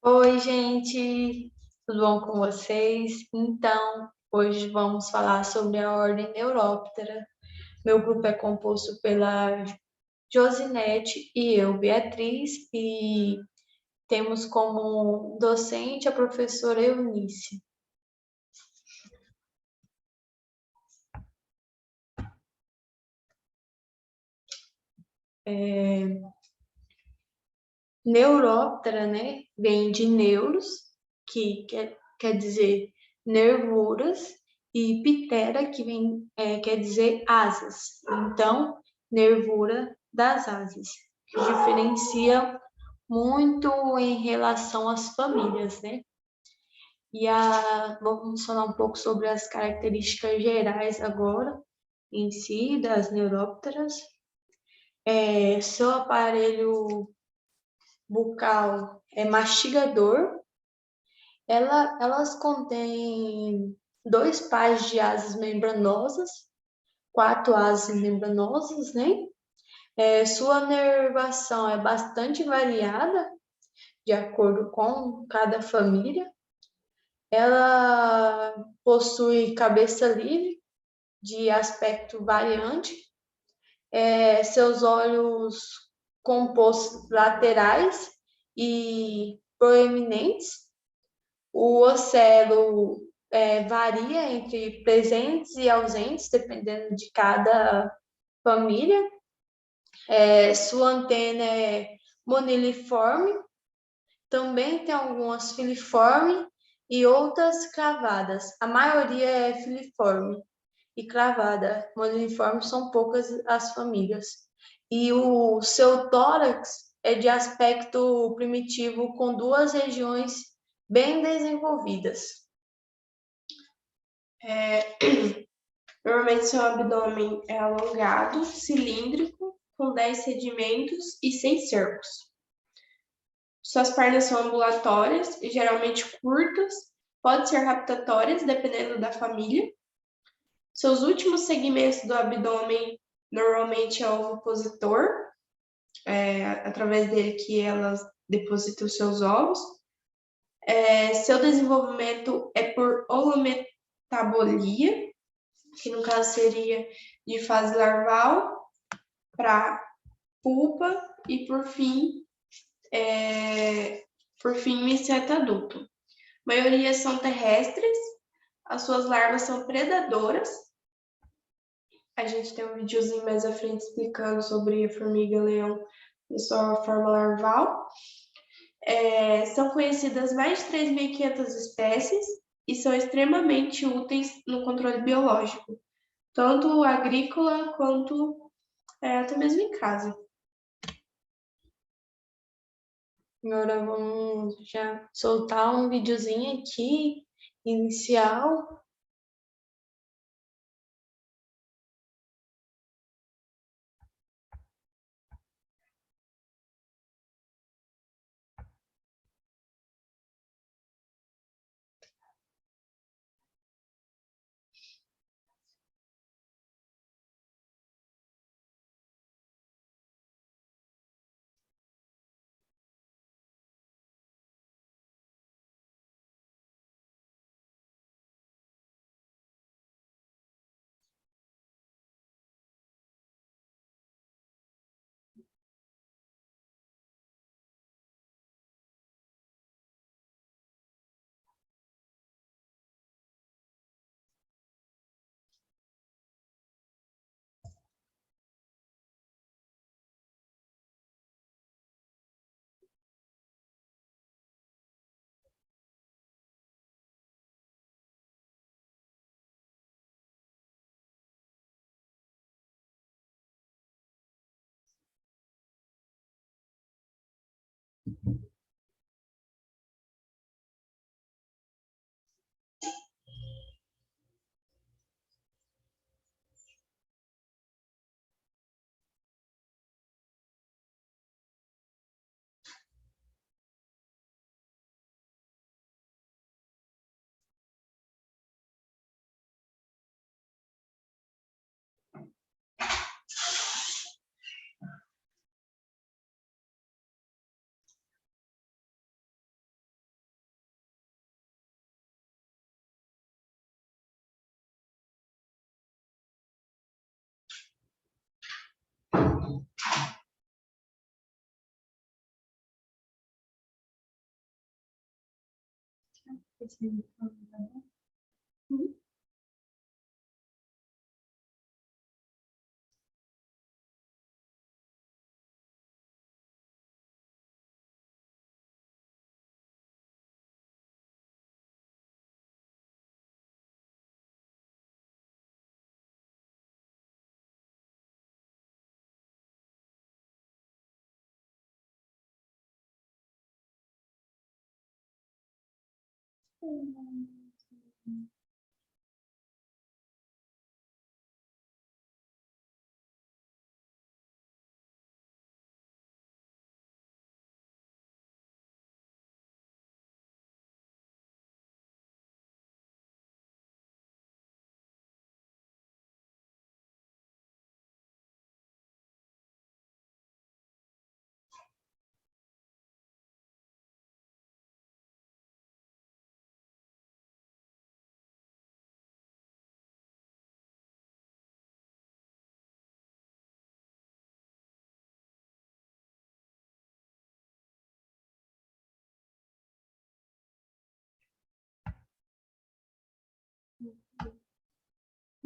Oi, gente, tudo bom com vocês? Então, hoje vamos falar sobre a ordem Neuróptera. Meu grupo é composto pela Josinete e eu, Beatriz, e temos como docente a professora Eunice. Neuróptera, né, vem de neuros, que quer dizer nervuras, e ptera, que quer dizer asas. Então, nervura das asas, que diferencia muito em relação às famílias, né? Vamos falar um pouco sobre as características gerais agora, em si, das neurópteras. Seu aparelho bucal é mastigador. Elas contêm dois pares de asas membranosas, quatro asas membranosas, né? Sua nervação é bastante variada, de acordo com cada família. Ela possui cabeça livre, de aspecto variante, seus olhos compostos laterais e proeminentes. O ocelo varia entre presentes e ausentes, dependendo de cada família. Sua antena é moniliforme, também tem algumas filiforme e outras cravadas. A maioria é filiforme e cravada. Moniliforme são poucas as famílias. E o seu tórax é de aspecto primitivo, com duas regiões bem desenvolvidas. Normalmente seu abdômen é alongado, cilíndrico, com 10 sedimentos e 6 cercos. Suas pernas são ambulatórias e geralmente curtas, pode ser raptatórias, dependendo da família. Seus últimos segmentos do abdômen normalmente é o ovipositor, através dele que elas depositam seus ovos. Seu desenvolvimento é por holometabolia, que no caso seria de fase larval para pupa e por fim inseto adulto. A maioria são terrestres, as suas larvas são predadoras. A gente tem um videozinho mais à frente explicando sobre a formiga-leão e sua forma larval. São conhecidas mais de 3.500 espécies e são extremamente úteis no controle biológico, tanto agrícola quanto até mesmo em casa. Agora vamos já soltar um videozinho aqui, inicial.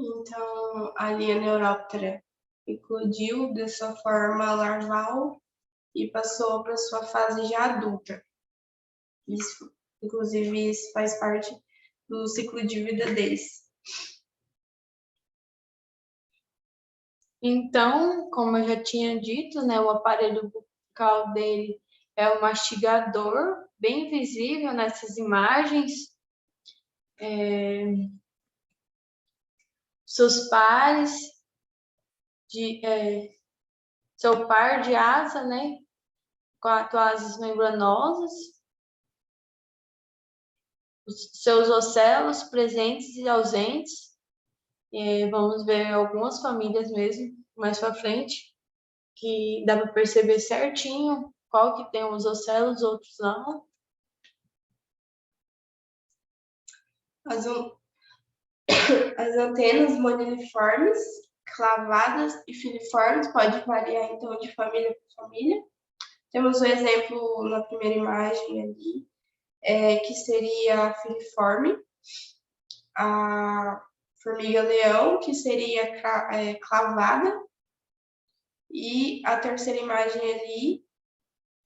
Então, a linha Neuróptera eclodiu de sua forma larval e passou para sua fase já adulta. Isso, inclusive, isso faz parte do ciclo de vida deles. Então, como eu já tinha dito, né, o aparelho bucal dele é o mastigador, bem visível nessas imagens. Seus pares, seu par de asa, né, 4 asas membranosas, os seus ocelos presentes e ausentes. Vamos ver algumas famílias mesmo mais para frente, que dá para perceber certinho qual que tem os ocelos, outros não. As antenas moniliformes, clavadas e filiformes, pode variar então de família para família. Temos um exemplo na primeira imagem ali, que seria a filiforme, a formiga-leão, que seria clavada, e a terceira imagem ali,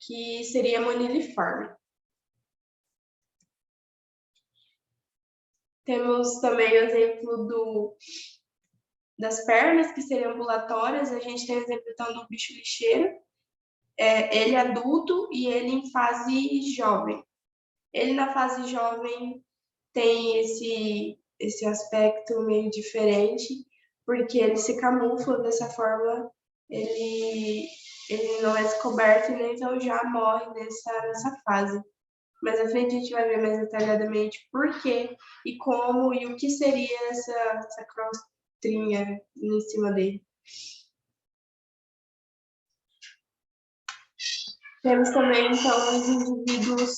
que seria moniliforme. Temos também o exemplo das pernas, que seriam ambulatórias. A gente tem o exemplo então do bicho lixeiro, ele adulto e ele em fase jovem. Ele na fase jovem tem esse aspecto meio diferente, porque ele se camufla dessa forma, ele não é descoberto, né? Então já morre nessa fase. Mas à frente a gente vai ver mais detalhadamente por quê e como e o que seria essa crostrinha em cima dele. Temos também, então, os indivíduos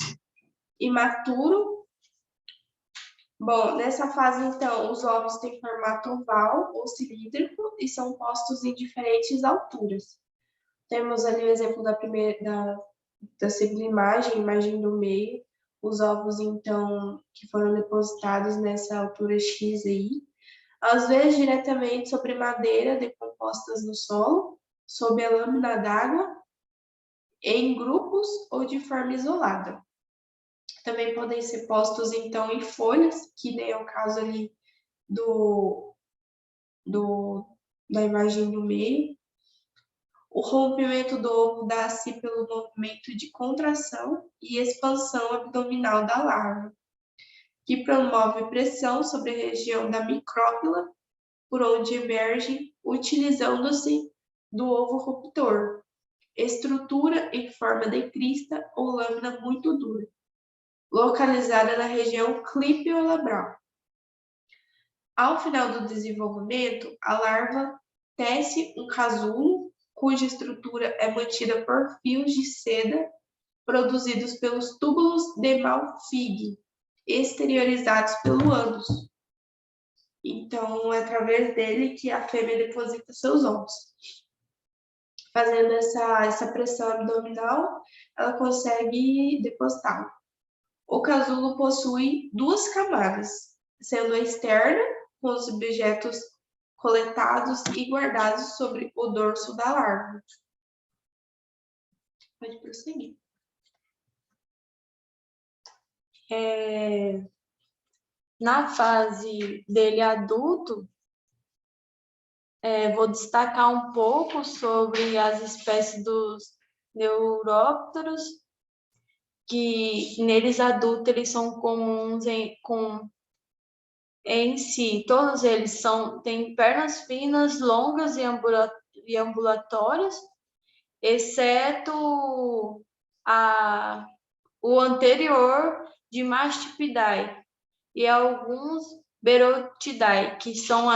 imaturos. Bom, nessa fase, então, os ovos têm formato oval ou cilíndrico e são postos em diferentes alturas. Temos ali o exemplo da segunda imagem do meio, os ovos, então, que foram depositados nessa altura X aí, às vezes diretamente sobre madeira decompostas no solo, sob a lâmina d'água, em grupos ou de forma isolada. Também podem ser postos, então, em folhas, que nem é o caso ali da imagem do meio. O rompimento do ovo dá-se pelo movimento de contração e expansão abdominal da larva, que promove pressão sobre a região da micrópila, por onde emerge, utilizando-se do ovo ruptor, estrutura em forma de crista ou lâmina muito dura, localizada na região clípeo-labral. Ao final do desenvolvimento, a larva tece um casulo, cuja estrutura é mantida por fios de seda produzidos pelos túbulos de Malfig, exteriorizados pelo ânus. Então, é através dele que a fêmea deposita seus ovos. Fazendo essa pressão abdominal, ela consegue depositar. O casulo possui duas camadas, sendo a externa, com os objetos coletados e guardados sobre o dorso da larva. Pode prosseguir. Na fase dele adulto, vou destacar um pouco sobre as espécies dos neurópteros, que neles adultos eles são comuns em si. Todos eles têm pernas finas, longas e ambulatórias, exceto o anterior de Mastipidae e alguns Berotidae, que são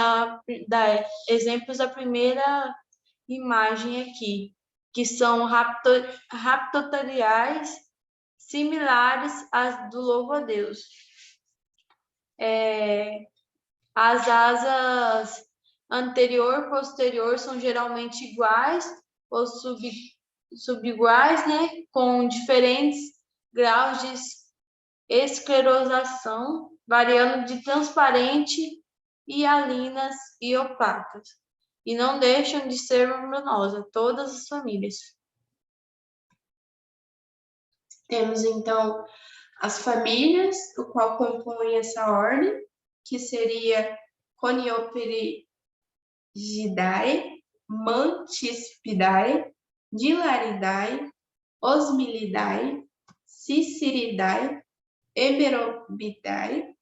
exemplos da primeira imagem aqui, que são raptoriais similares às do louvo-a-Deus. As asas anterior e posterior são geralmente iguais ou subiguais, né, com diferentes graus de esclerosação, variando de transparente, hialinas e opacas, e não deixam de ser membranosas, todas as famílias. Temos, então, as famílias, o qual compõe essa ordem, que seria Conioperigidae, Mantispidae, Dilaridae, Osmilidae, Ciceridae, Emerobidae,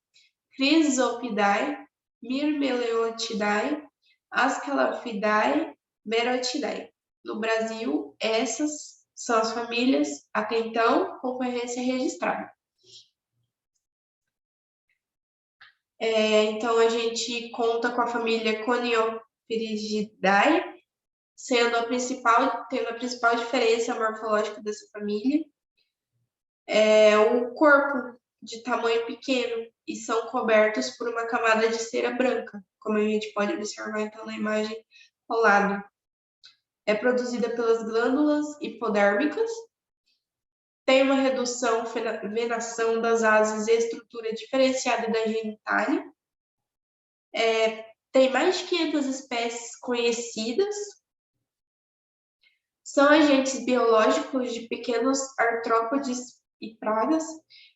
Chrysopidae, Myrmeleotidae, Ascalafidae, Berotidae. No Brasil, essas são as famílias, até então, com ocorrência registrada. Então, a gente conta com a família Conioperigidae, tendo a principal diferença morfológica dessa família o corpo de tamanho pequeno e são cobertos por uma camada de cera branca, como a gente pode observar então na imagem ao lado. É produzida pelas glândulas hipodérmicas, tem uma redução, venação das asas e estrutura diferenciada da genitália, tem mais de 500 espécies conhecidas, são agentes biológicos de pequenos artrópodes e pragas,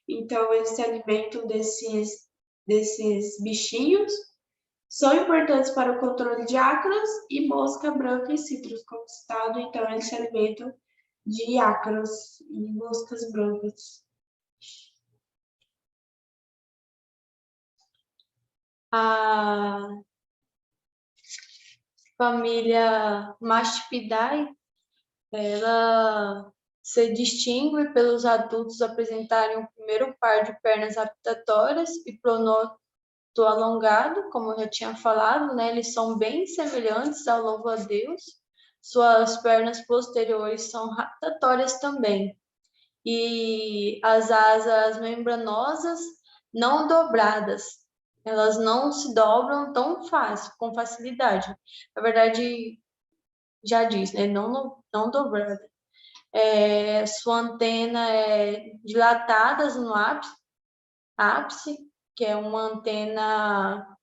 então eles se alimentam desses bichinhos, são importantes para o controle de ácaros e mosca branca e citros, como citado, então eles se alimentam de ácaros e moscas brancas. A família Mastipidae, ela se distingue pelos adultos apresentarem o primeiro par de pernas aptatórias e pronoto alongado, como eu já tinha falado, né? Eles são bem semelhantes ao louvo-a-Deus. Suas pernas posteriores são raptatórias também. E as asas membranosas não dobradas. Elas não se dobram tão fácil, com facilidade. Na verdade, já diz, né? Não dobrada. Sua antena é dilatada no ápice, que é uma antena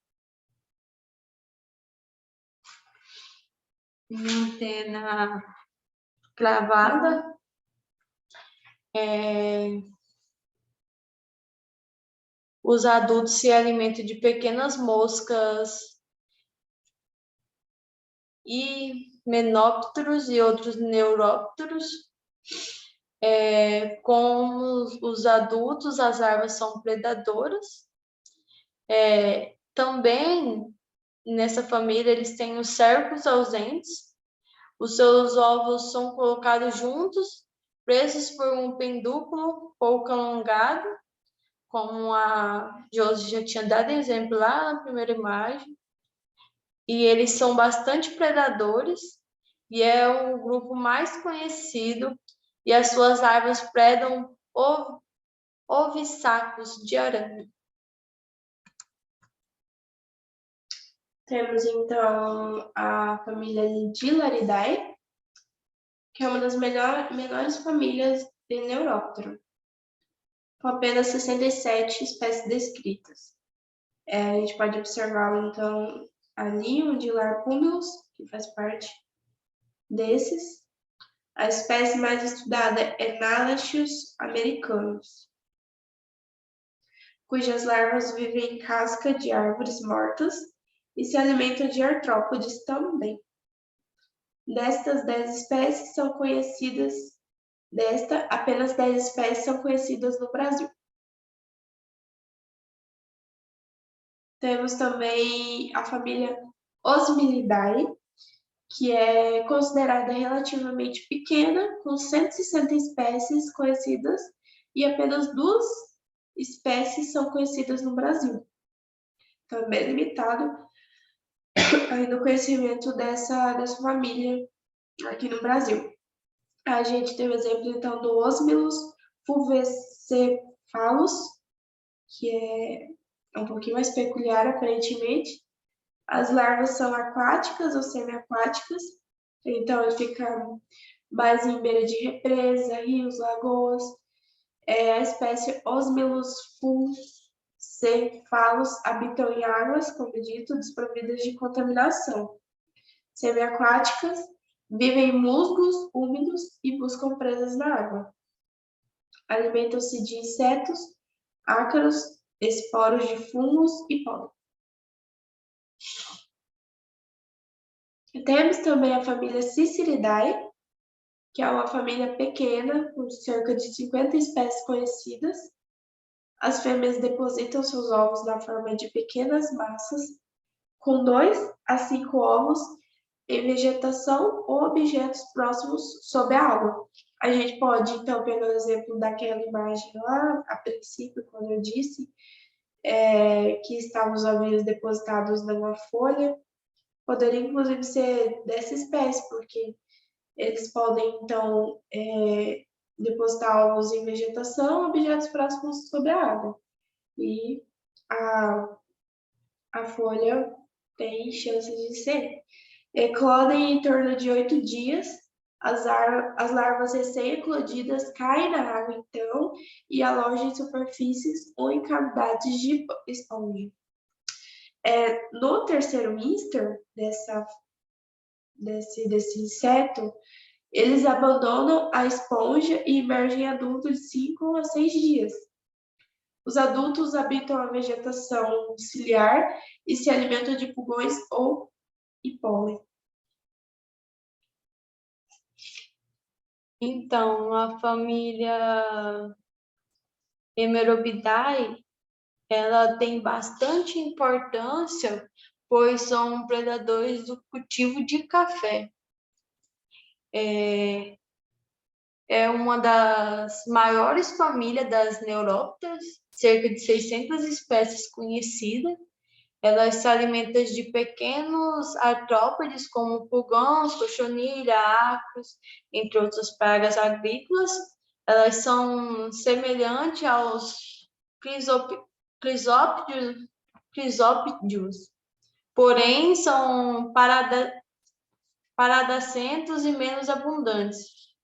cravada. Os adultos se alimentam de pequenas moscas e himenópteros e outros neurópteros. Com os adultos, as larvas são predadoras. Também, nessa família, eles têm os cercos ausentes. Os seus ovos são colocados juntos, presos por um pendúculo pouco alongado, como a Josi já tinha dado exemplo lá na primeira imagem. E eles são bastante predadores, e é o grupo mais conhecido, e as suas larvas predam ovissacos de aranha. Temos, então, a família Dilaridae, que é uma das menores famílias de neuróptero. com apenas 67 espécies descritas. A gente pode observar, então, ali onde o Larcúmulus, que faz parte desses. A espécie mais estudada é Nalachius americanus, cujas larvas vivem em casca de árvores mortas e se alimentam de artrópodes também. Destas 10 espécies são conhecidas, apenas 10 espécies são conhecidas no Brasil. Temos também a família Osmilidae, que é considerada relativamente pequena, com 160 espécies conhecidas e apenas 2 espécies são conhecidas no Brasil. Então, é bem limitado ainda o conhecimento dessa família aqui no Brasil. A gente tem o exemplo, então, do Osmilus fulvescephalus, que é um pouquinho mais peculiar, aparentemente. As larvas são aquáticas ou semiaquáticas, então ele fica mais em beira de represa, rios, lagoas. A espécie Osmilus fulvescephalus habitam em águas, como dito, desprovidas de contaminação. Semiaquáticas, vivem em musgos úmidos e buscam presas na água. Alimentam-se de insetos, ácaros, esporos de fungos e pólen. Temos também a família Ciceridae, que é uma família pequena, com cerca de 50 espécies conhecidas. As fêmeas depositam seus ovos na forma de pequenas massas, com 2 a 5 ovos em vegetação ou objetos próximos sob a água. A gente pode, então, pegar o exemplo daquela imagem lá, a princípio, quando eu disse que estavam os ovinhos depositados numa folha, poderia, inclusive, ser dessa espécie, porque eles podem, então, depositar ovos em vegetação, objetos próximos sob a água. E a folha tem chances de ser. Eclodem em torno de 8 dias. As larvas recém-eclodidas caem na água, então, e alojam em superfícies ou em cavidades de esponja. No terceiro íster desse inseto, eles abandonam a esponja e emergem adultos de 5 a 6 dias. Os adultos habitam a vegetação ciliar e se alimentam de pulgões e pólen. Então, a família Hemerobidae, ela tem bastante importância, pois são predadores do cultivo de café. É uma das maiores famílias das neurópteras, cerca de 600 espécies conhecidas. Elas se alimentam de pequenos artrópodes, como pulgões, cochonilha, ácaros, entre outras pragas agrícolas. Elas são semelhantes aos crisópidos, porém são paradacentos e menos abundantes.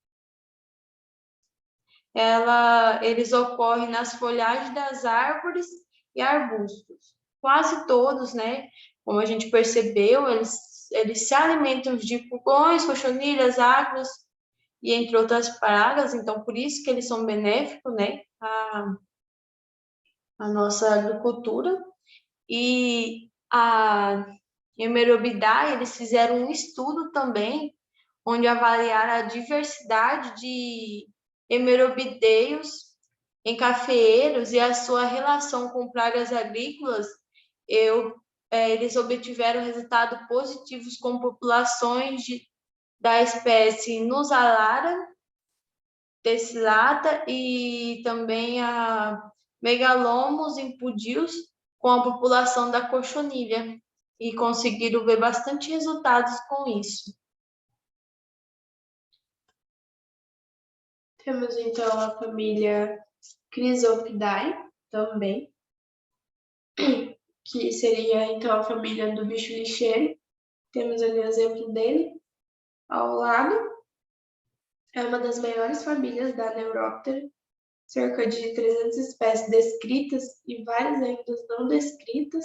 Eles ocorrem nas folhagens das árvores e arbustos. Quase todos, né? Como a gente percebeu, eles se alimentam de pulgões, cochonilhas, ácaros e entre outras pragas. Então, por isso que eles são benéficos, né? A nossa agricultura. E a Hemerobidae, eles fizeram um estudo também, onde avaliaram a diversidade de hemerobideios em cafeeiros e a sua relação com pragas agrícolas. Eles obtiveram resultados positivos com populações da espécie Nusalara tessillata e também a Megalomus impudius com a população da cochonilha, e conseguiram ver bastante resultados com isso. Temos, então, a família Chrysopidae também, que seria, então, a família do bicho lixeiro. Temos ali o exemplo dele ao lado. É uma das maiores famílias da Neuróptera, cerca de 300 espécies descritas e várias ainda não descritas.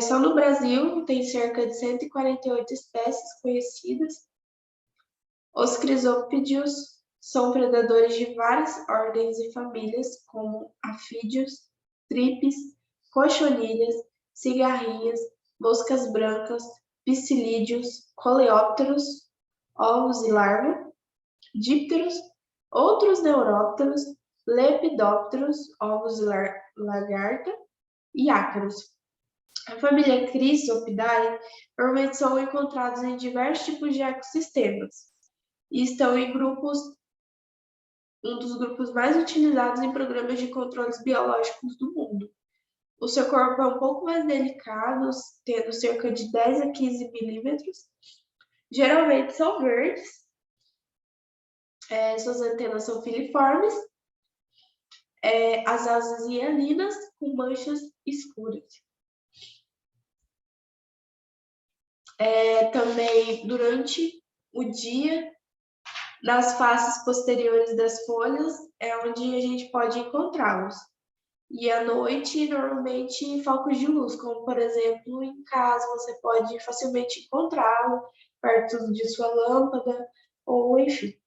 Só no Brasil tem cerca de 148 espécies conhecidas. Os crisópidos são predadores de várias ordens e famílias, como afídeos, tripes, cochonilhas, cigarrinhas, moscas brancas, psilídeos, coleópteros, ovos e larvas, dípteros, outros neurópteros, lepidópteros, ovos e lagarta e ácaros. A família Chrysopidae normalmente são encontrados em diversos tipos de ecossistemas e estão em um dos grupos mais utilizados em programas de controles biológicos do mundo. O seu corpo é um pouco mais delicado, tendo cerca de 10 a 15 milímetros. Geralmente são verdes. Suas antenas são filiformes. As asas hialinas com manchas escuras. Também, durante o dia, nas faces posteriores das folhas é onde a gente pode encontrá-los. E à noite, normalmente, em focos de luz, como, por exemplo, em casa, você pode facilmente encontrá-lo perto de sua lâmpada, ou enfim.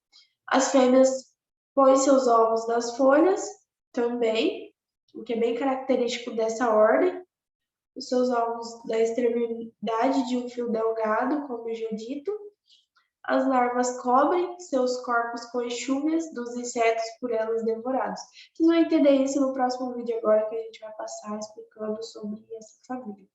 As fêmeas põem seus ovos nas folhas também, o que é bem característico dessa ordem. Os seus ovos da extremidade de um fio delgado, como eu já dito. As larvas cobrem seus corpos com enxúvias dos insetos por elas devorados. Vocês vão entender isso no próximo vídeo agora, que a gente vai passar explicando sobre essa família.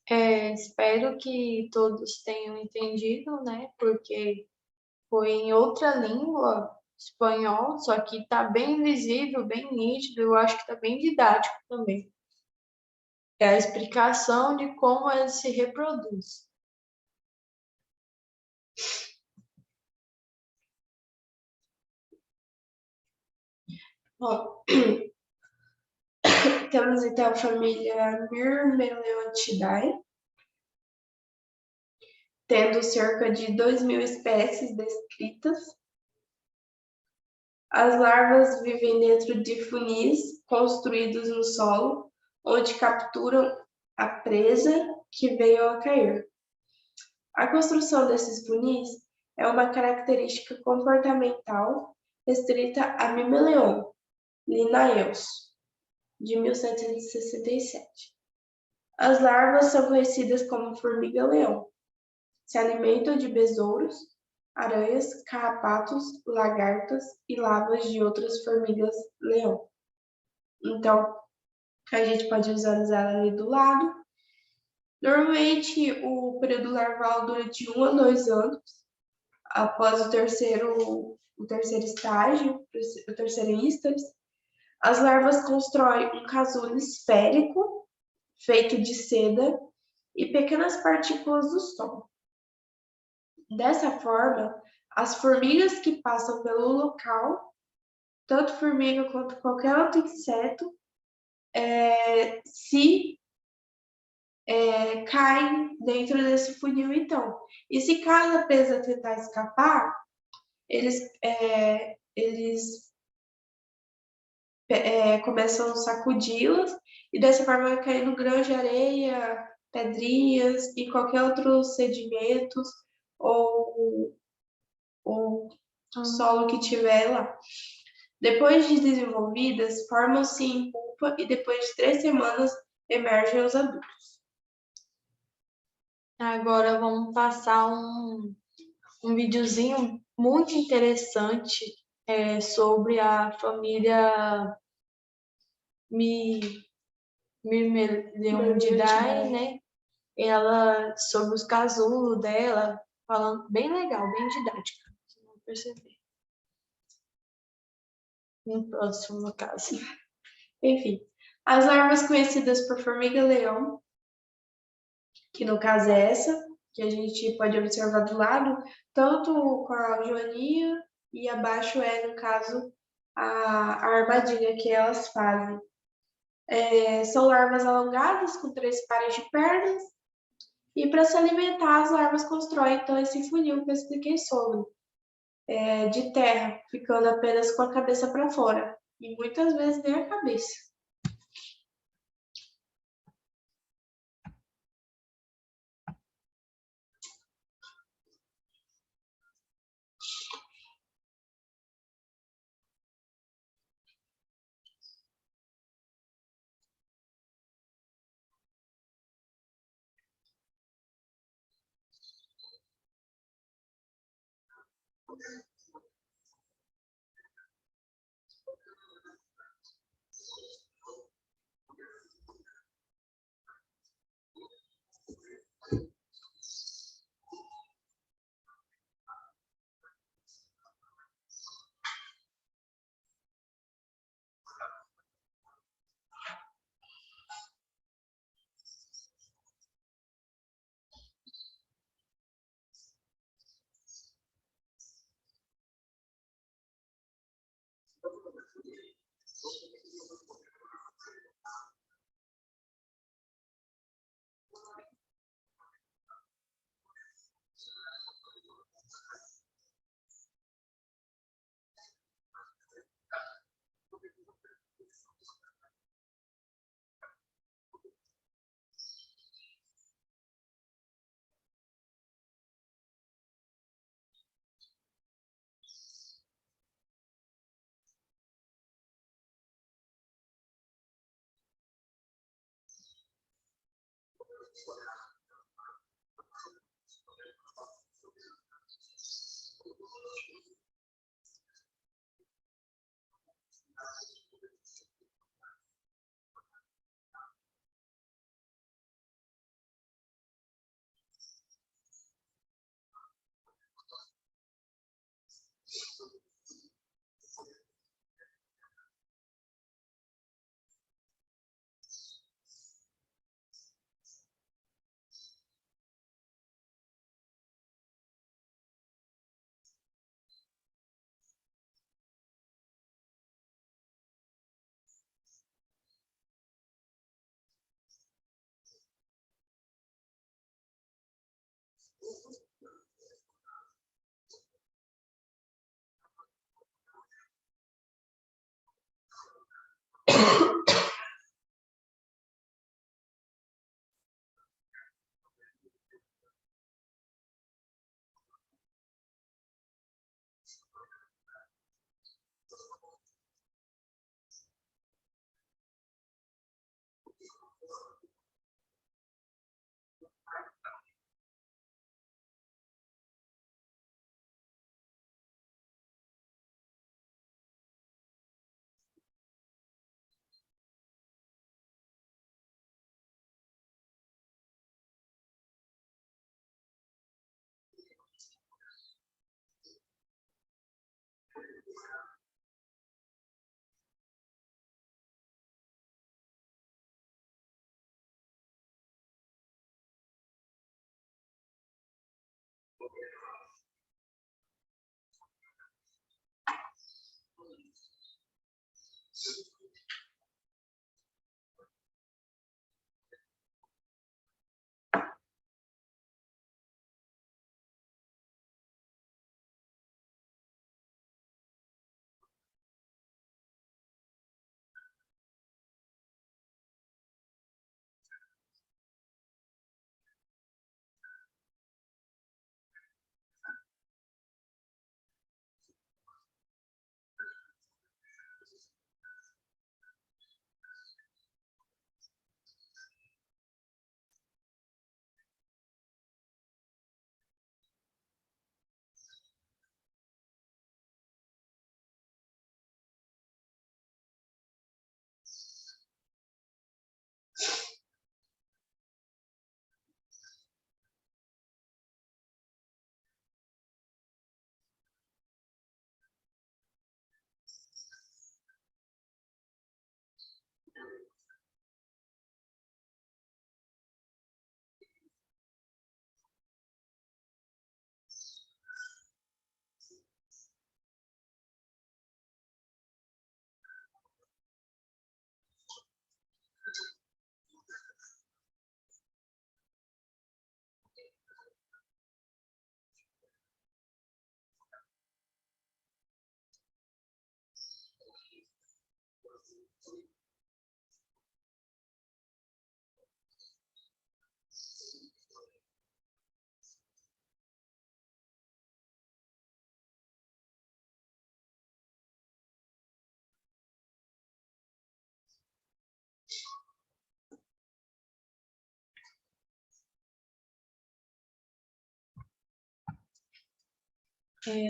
Espero que todos tenham entendido, né? Porque foi em outra língua, espanhol, só que está bem visível, bem nítido, eu acho que está bem didático também. É a explicação de como ele se reproduz. Bom, temos então a família Myrmeleotidae, tendo cerca de 2.000 espécies descritas. As larvas vivem dentro de funis construídos no solo, onde capturam a presa que veio a cair. A construção desses funis é uma característica comportamental restrita a Mimeleon linnaeus, de 1767. As larvas são conhecidas como formiga-leão. Se alimentam de besouros, aranhas, carrapatos, lagartas e larvas de outras formigas-leão. Então, a gente pode visualizar ali do lado. Normalmente, o período larval dura de 1 a 2 anos. Após o terceiro estágio, o terceiro ístase, as larvas constroem um casulo esférico feito de seda e pequenas partículas do som. Dessa forma, as formigas que passam pelo local, tanto formiga quanto qualquer outro inseto, se caem dentro desse funil, então. E se caso a presa tentar escapar, eles começam a sacudi-las e dessa forma vai caindo grãos de areia, pedrinhas e qualquer outro sedimentos ou solo que tiver lá. Depois de desenvolvidas, formam-se em pupa e depois de 3 semanas emergem os adultos. Agora vamos passar um videozinho muito interessante sobre a família Myrmeleontidae, né? Ela, sobre os casulos dela, falando bem legal, bem didática. Vocês vão perceber. No próximo, no caso. Enfim, as larvas conhecidas por formiga-leão, que no caso é essa, que a gente pode observar do lado, tanto com a joaninha e abaixo no caso, a armadilha que elas fazem. São larvas alongadas, com 3 pares de pernas, e para se alimentar, as larvas constroem então esse funil que eu expliquei sobre, de terra, ficando apenas com a cabeça para fora, e muitas vezes nem a cabeça.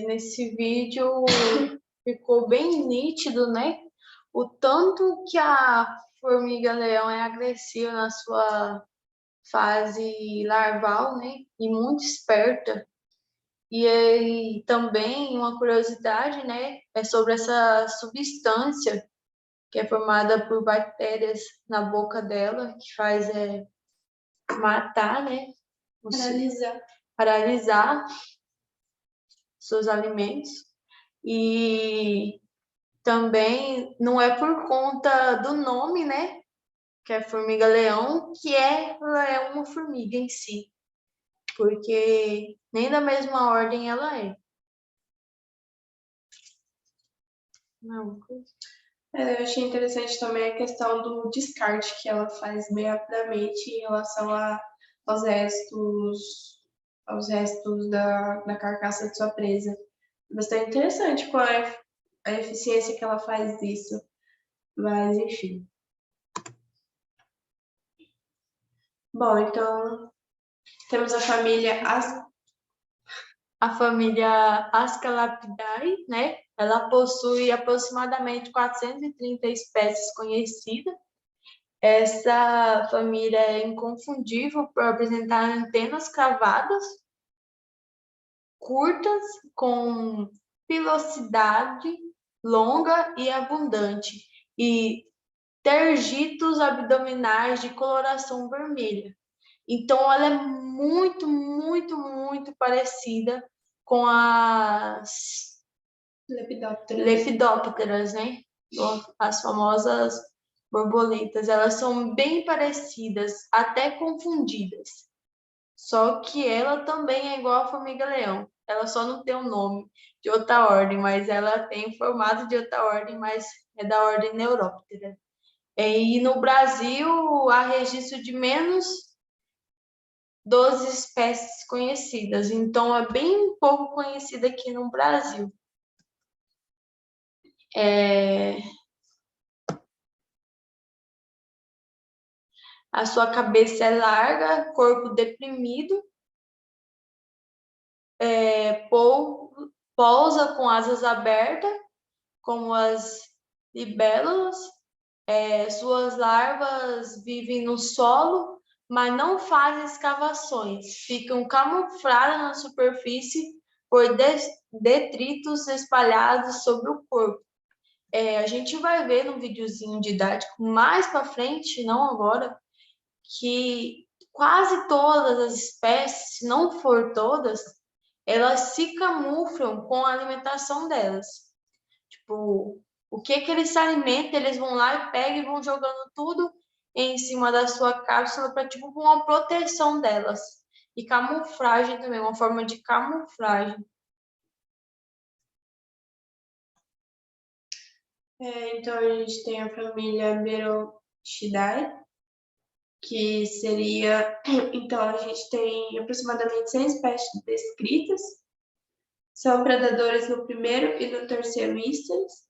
Nesse vídeo ficou bem nítido, né? O tanto que a formiga-leão é agressiva na sua fase larval, né? E muito esperta. E aí, também uma curiosidade, né? É sobre essa substância que é formada por bactérias na boca dela, que faz matar, né? Paralisar seus alimentos. E também não é por conta do nome, né? Que é formiga-leão, que ela é uma formiga em si. Porque nem da mesma ordem ela é. Não. Eu achei interessante também a questão do descarte que ela faz bem rapidamente em relação aos restos da carcaça de sua presa. Bastante interessante qual é a eficiência que ela faz disso. Mas, enfim. Bom, então, temos a família Ascalapidae, né? Ela possui aproximadamente 430 espécies conhecidas. Essa família é inconfundível por apresentar antenas cravadas, curtas, com pilosidade longa e abundante, e tergitos abdominais de coloração vermelha. Então, ela é muito, muito, muito parecida com as lepidópteras, né? As famosas borboletas. Elas são bem parecidas, até confundidas. Só que ela também é igual a formiga-leão. Ela só não tem um nome de outra ordem, mas ela tem formato de outra ordem, mas é da ordem Neuróptera. E no Brasil, há registro de menos 12 espécies conhecidas, então é bem pouco conhecida aqui no Brasil. A sua cabeça é larga, corpo deprimido, pousa com asas abertas, como as libélulas. Suas larvas vivem no solo, mas não fazem escavações, ficam camufladas na superfície por detritos espalhados sobre o corpo. A gente vai ver no videozinho didático mais para frente, não agora, que quase todas as espécies, se não for todas, elas se camuflam com a alimentação delas. Tipo, O que eles se alimentam, eles vão lá e pegam e vão jogando tudo em cima da sua cápsula para tipo uma proteção delas. E camuflagem também, uma forma de camuflagem. Então, a gente tem a família Berochidae, que seria... Então, a gente tem aproximadamente 100 espécies descritas. São predadores no primeiro e no terceiro instance.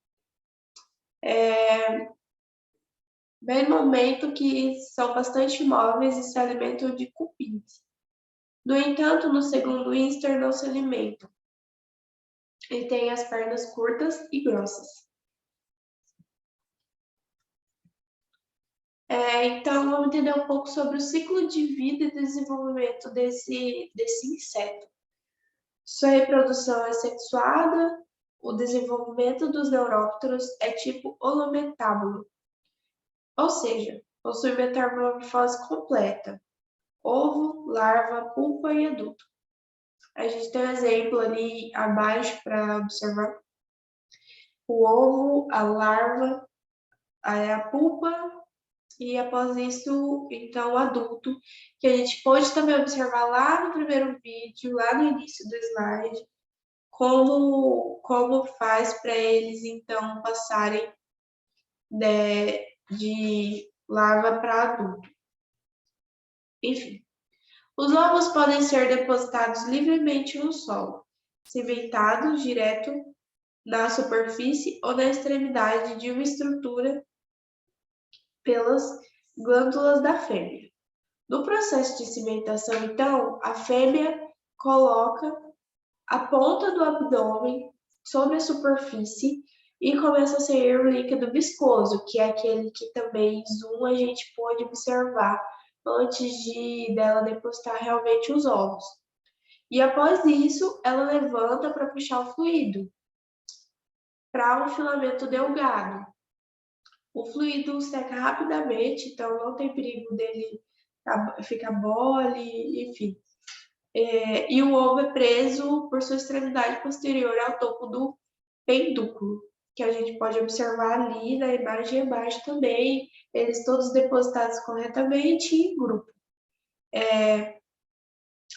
Bem no momento que são bastante móveis e se alimentam de cupins. No entanto, no segundo instar não se alimentam. Ele tem as pernas curtas e grossas. Então, vamos entender um pouco sobre o ciclo de vida e desenvolvimento desse inseto. Sua reprodução é sexuada, o desenvolvimento dos neurópteros é tipo holometábulo, ou seja, possui metamorfose completa, ovo, larva, pulpa e adulto. A gente tem um exemplo ali abaixo para observar. O ovo, a larva, a pulpa e após isso, então, o adulto, que a gente pode também observar lá no primeiro vídeo, lá no início do slide, como faz para eles, então, passarem de larva para adulto. Enfim, os ovos podem ser depositados livremente no solo, cimentados direto na superfície ou na extremidade de uma estrutura pelas glândulas da fêmea. No processo de cimentação, então, a fêmea coloca a ponta do abdômen sobre a superfície e começa a sair o líquido viscoso, que é aquele que também em zoom a gente pode observar antes dela depositar realmente os ovos. E após isso, ela levanta para puxar o fluido para um filamento delgado. O fluido seca rapidamente, então não tem perigo dele ficar mole, enfim. E o ovo é preso por sua extremidade posterior ao topo do pendúculo, que a gente pode observar ali na imagem abaixo também, eles todos depositados corretamente em grupo.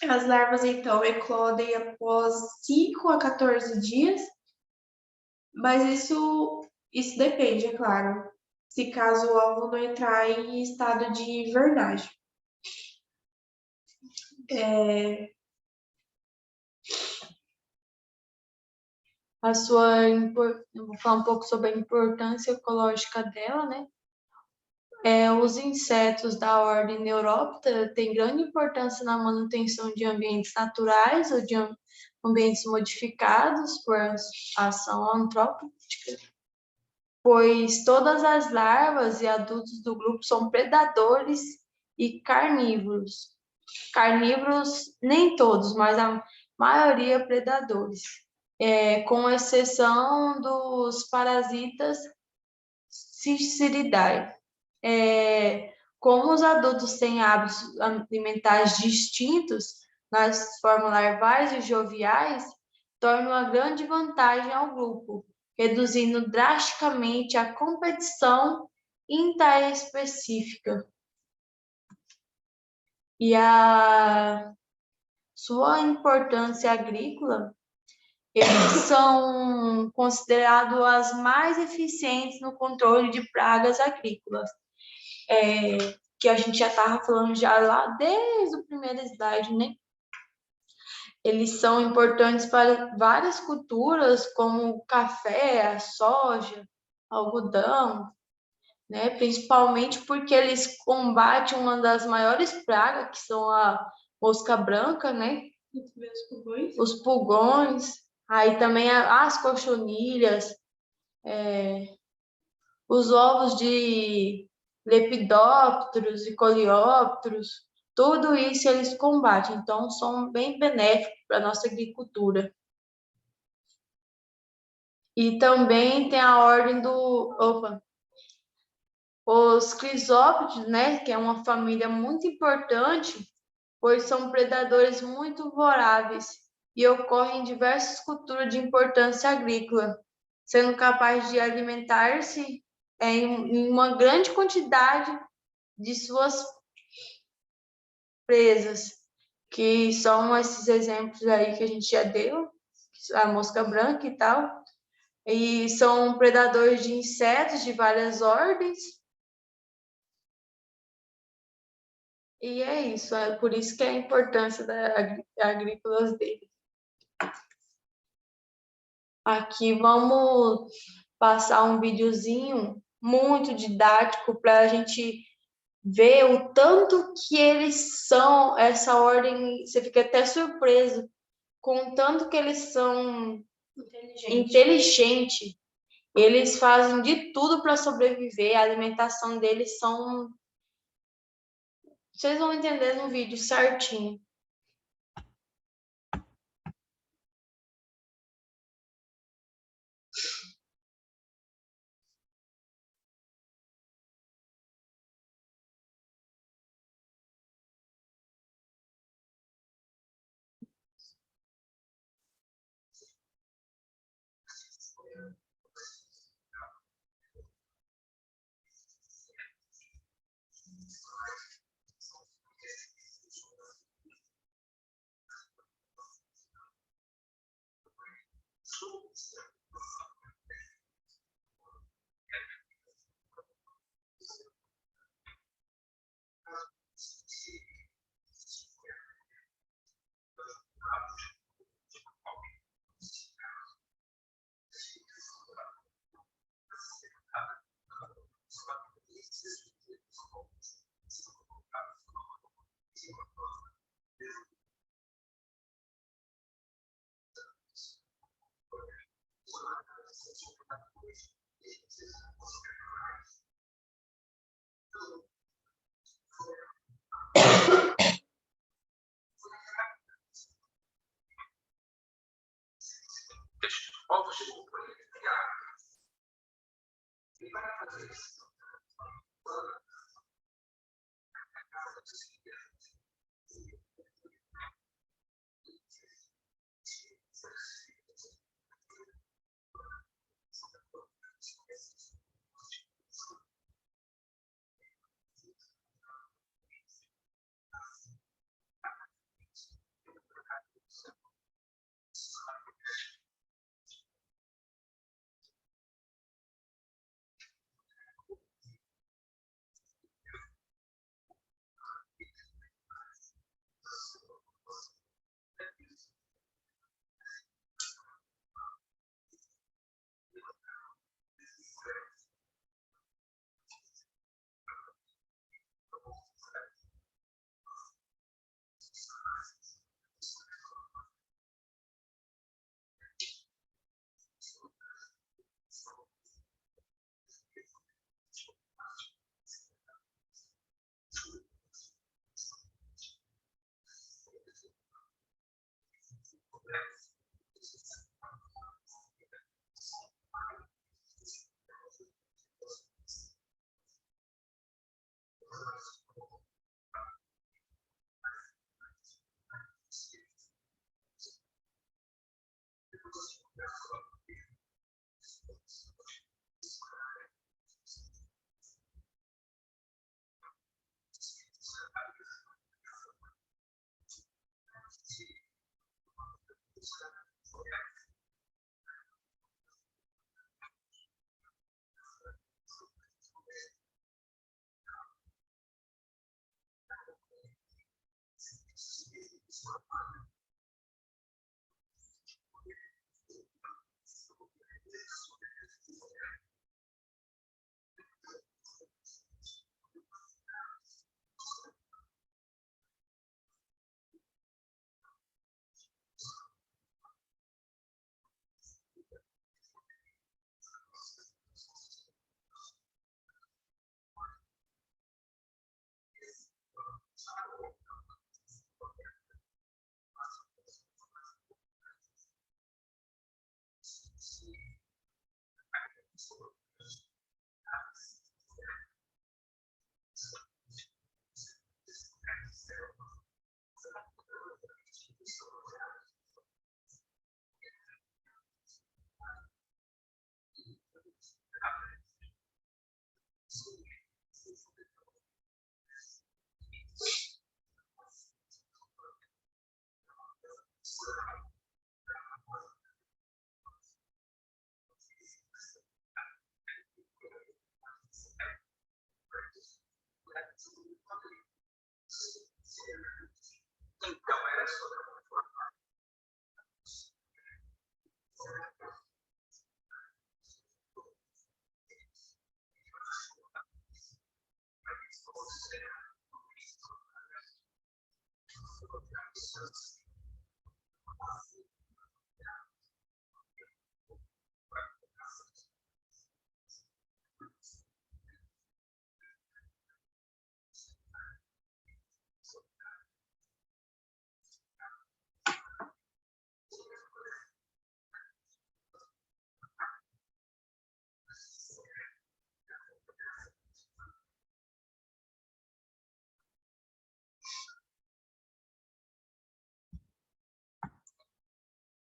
As larvas, então, eclodem após 5 a 14 dias, mas isso depende, é claro, se caso o ovo não entrar em estado de invernagem. Eu vou falar um pouco sobre a importância ecológica dela, né? Os insetos da ordem Neuróptera têm grande importância na manutenção de ambientes naturais ou de ambientes modificados por ação antrópica, pois todas as larvas e adultos do grupo são predadores e carnívoros. Carnívoros, nem todos, mas a maioria predadores, com exceção dos parasitas Ciceridae. Como os adultos têm hábitos alimentares distintos nas formas larvais e joviais, torna uma grande vantagem ao grupo, reduzindo drasticamente a competição interespecífica. E a sua importância agrícola, eles são considerados as mais eficientes no controle de pragas agrícolas. Que a gente já estava falando já lá desde o primeiro slide, né? Eles são importantes para várias culturas, como o café, a soja, algodão, né? Principalmente porque eles combatem uma das maiores pragas, que são a mosca branca, né? Os pulgões, aí também as cochonilhas, os ovos de lepidópteros e coleópteros, tudo isso eles combatem, então são bem benéficos para a nossa agricultura. E também tem a ordem os crisópodes, né, que é uma família muito importante, pois são predadores muito vorazes e ocorrem em diversas culturas de importância agrícola, sendo capaz de alimentar-se em uma grande quantidade de suas presas, que são esses exemplos aí que a gente já deu, a mosca branca e tal, e são predadores de insetos de várias ordens. E é isso, é por isso que é a importância da agrícolas dele. Aqui vamos passar um videozinho muito didático para a gente ver o tanto que eles são, essa ordem, você fica até surpreso com o tanto que eles são inteligentes. Eles fazem de tudo para sobreviver, a alimentação deles são... Vocês vão entender no vídeo certinho.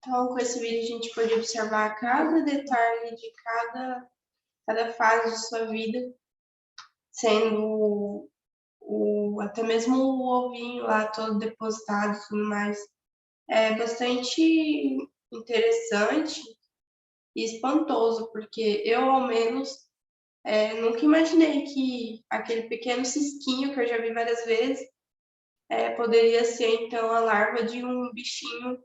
Então, com esse vídeo, a gente pode observar cada detalhe de cada fase de sua vida, sendo até mesmo o ovinho lá todo depositado e tudo mais. É bastante interessante e espantoso, porque eu, ao menos, nunca imaginei que aquele pequeno cisquinho, que eu já vi várias vezes, poderia ser, então, a larva de um bichinho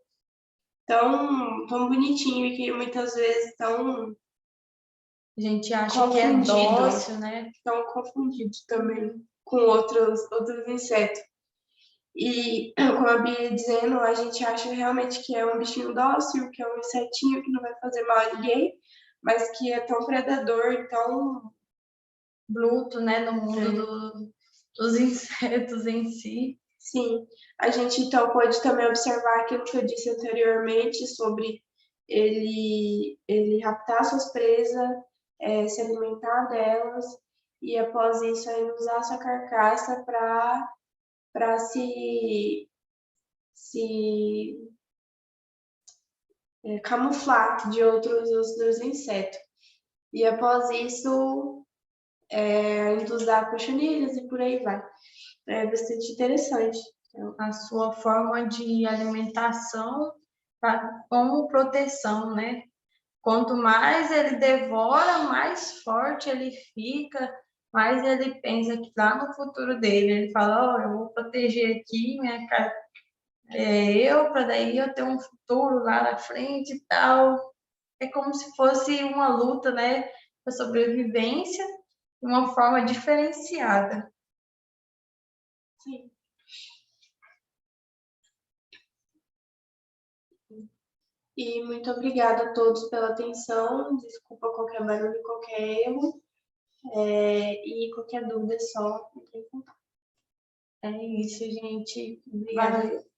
tão bonitinho e que muitas vezes tão A gente acha que é dócil, né? Tão confundido também com outros insetos. E, como a Bia ia dizendo, a gente acha realmente que é um bichinho dócil, que é um insetinho que não vai fazer mal a ninguém, mas que é tão predador, tão bruto, né, no mundo dos insetos em si. Sim, a gente então pode também observar aquilo que eu disse anteriormente sobre ele raptar suas presas, se alimentar delas e após isso aí usar sua carcaça para se camuflar de outros insetos. E após isso, ainda usar cochonilhas e por aí vai. É bastante interessante. A sua forma de alimentação como proteção, né? Quanto mais ele devora, mais forte ele fica, mais ele pensa que lá no futuro dele, ele fala, eu vou proteger aqui para daí eu ter um futuro lá na frente e tal. É como se fosse uma luta, né, para sobrevivência de uma forma diferenciada. Sim. E muito obrigada a todos pela atenção. Desculpa qualquer barulho, qualquer erro. E qualquer dúvida é só entrar em contato. É isso, gente. Obrigada. Valeu.